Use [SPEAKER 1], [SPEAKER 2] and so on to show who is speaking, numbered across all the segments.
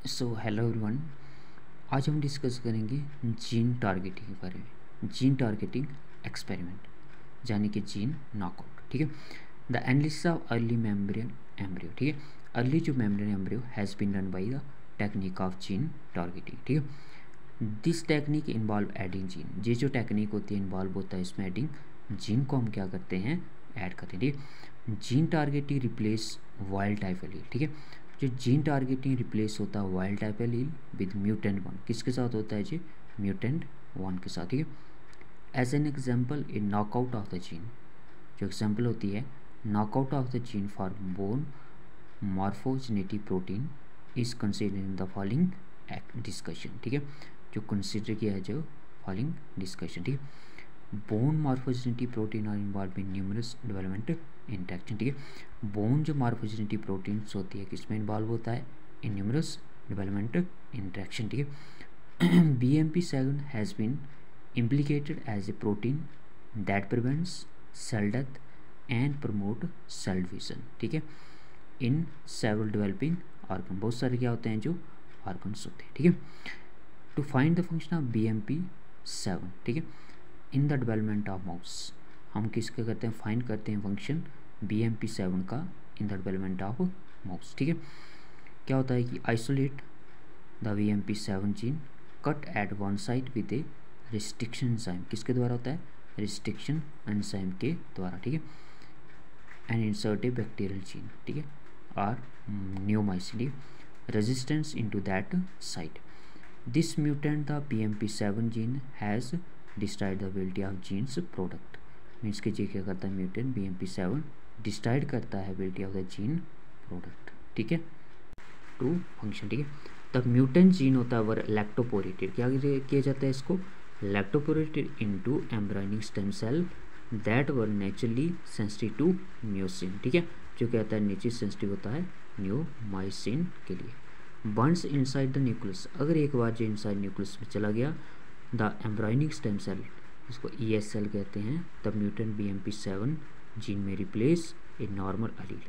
[SPEAKER 1] So hello everyone, आज हम discuss करेंगे जीन टारगेटिंग के बारे में। जीन टारगेटिंग एक्सपेरिमेंट यानी कि जीन नॉकआउट। ठीक है। The analysis of early membrane embryo. ठीक है। अर्ली जो membrane embryo has been done by the technique of gene targeting. ठीक है। This technique involve adding gene. ये जो टेक्निक होती है इन्वॉल्व होता है इसमें एडिंग जीन को हम क्या करते हैं, ऐड करते हैं। ठीक है। Gene targeting replace wild type allele. ठीक है। जो जीन टारगेटिंग रिप्लेस होता है wild type allele with mutant one. किसके साथ होता है जी? म्यूटेंट वन के साथ। ठीक है। As an example in knockout of the gene, जो एग्जाम्पल होती है knockout of the gene for bone morphogenetic protein is consider in the following discussion. ठीक है। जो कंसिडर किया है जो फॉलोइंग डिस्कशन। ठीक है। Bone morphogenetic protein are involve in numerous development interaction. ठीक है। बोन जो मॉर्फोजेनेटिक प्रोटीन्स होती है किसमें इन्वॉल्व होता है? In numerous development interaction. ठीक है। BMP7 has been implicated as a protein that prevents cell death and promote cell division। ठीक है। इन सेवरल डेवलपिंग ऑर्गन, बहुत सारे क्या होते हैं जो ऑर्गन्स होते हैं। ठीक है। To find the function of BMP7। ठीक है। In the development of mouse, हम किसका करते हैं? फाइंड करते हैं फंक्शन BMP7 का in the development of mouse. ठीक है। क्या होता है कि isolate the BMP7 gene cut at one side with a restriction enzyme. किसके द्वारा होता है? रिस्ट्रिक्शन एंजाइम के द्वारा। ठीक है। And insert a bacterial gene. ठीक है। और neomycin resistance into that site. This mutant the BMP7 gene has destroyed the ability of genes product. Means कि जी क्या करता है? म्यूटेंट BMP7 डिस्ट्रॉयड करता है ability of the gene product. ठीक है। To function. ठीक है। तब म्यूटेंट जीन होता है वर इलेक्ट्रोपोरेटेड। क्या किया जाता है इसको? Electroporated into embryonic stem cell that were naturally sensitive to myosin. ठीक है। जो क्या होता है? नेचुरली सेंसिटिव होता है न्यूमाइसिन के लिए। Burns inside the nucleus. अगर एक बार जो इनसाइड न्यूक्लियस में चला गया द एम्ब्रायनिक स्टेम सेल, इसको ES सेल कहते हैं, तब म्यूटेंट BMP7 जीन में replace a normal allele.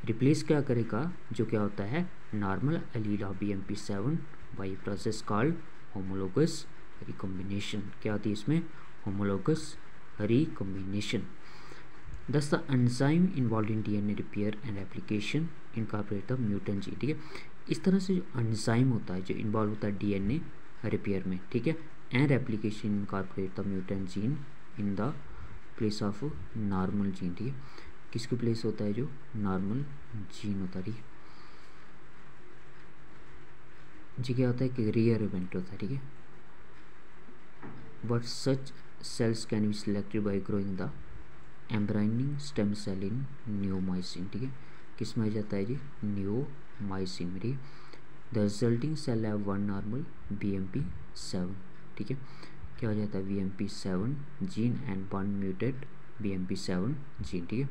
[SPEAKER 1] Replace क्या करेगा? जो क्या होता है? Normal allele of BMP7 by process called homologous recombination. क्या होती है इसमें? Homologous recombination. Thus the enzyme involved in DNA repair and application incorporate the mutant gene. ठीक है। इस तरह से जो एंजाइम होता है जो इन्वॉल्व होता है DNA रिपेयर में, ठीक है, and application incorporate the mutant gene in the place of normal gene. ठीक है। किसके प्लेस होता है? जो नॉर्मल जीन होता है। ठीक है। जी क्या होता है कि रेयर इवेंट होता है। ठीक है। But such cells can be selected by growing the embryonic stem cell in neomycin. ठीक है। किस में आ जाता है जी? न्यूमाइसिन में। ठीक है। The resulting cell have one normal BMP7। ठीक है। क्या हो जाता है? BMP7 gene and one muted BMP7 gene. ठीक है।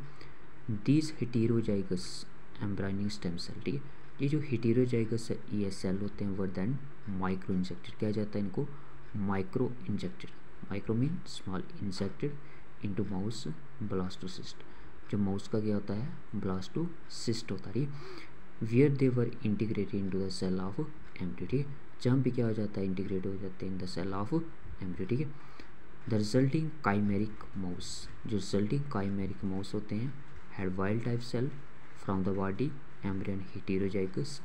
[SPEAKER 1] These heterozygous embryonic stem cell. ठीक है। ये जो हेटेरोजाइगस ES सेल होते हैं वर देन माइक्रो इंजेक्टेड। क्या जाता है इनको? Micro injected. Micro mean small, injected into mouse blastocyst. जो माउस का क्या होता है? ब्लास्टोसिस्ट होता है। Where they were integrated into the cell of embryo. ठीक है। जहाँ भी क्या हो जाता है? इंटीग्रेट हो जाते हैं in the cell of embryo. ठीक है। द रिजल्टिंग काइमेरिक माउस, जो रिजल्टिंग काइमेरिक माउस होते हैं had wild type cell from the body embryo heterozygous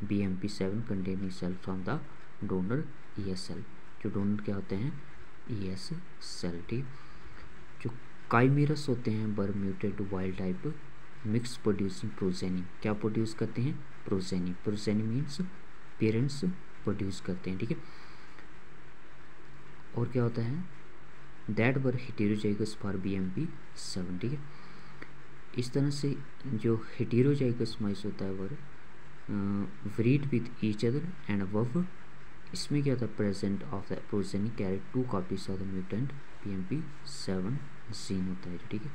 [SPEAKER 1] BMP7 containing cell from the donor ES cell. जो डोनर क्या होते हैं? ES cell. ठीक। जो काइमेरस होते हैं were mutated wild type mix producing progeny. क्या प्रोड्यूस करते हैं? Progeny. Progeny means parents produce करते हैं। ठीक है। और क्या होता है? That were heterozygous for BMP7। ठीक है। इस तरह से जो हेटेरोजाइगस माइस होता है were breed with each other and above, इसमें क्या होता है? Present of the progeny carry two copies of the mutant BMP7 gene होता है। ठीक है।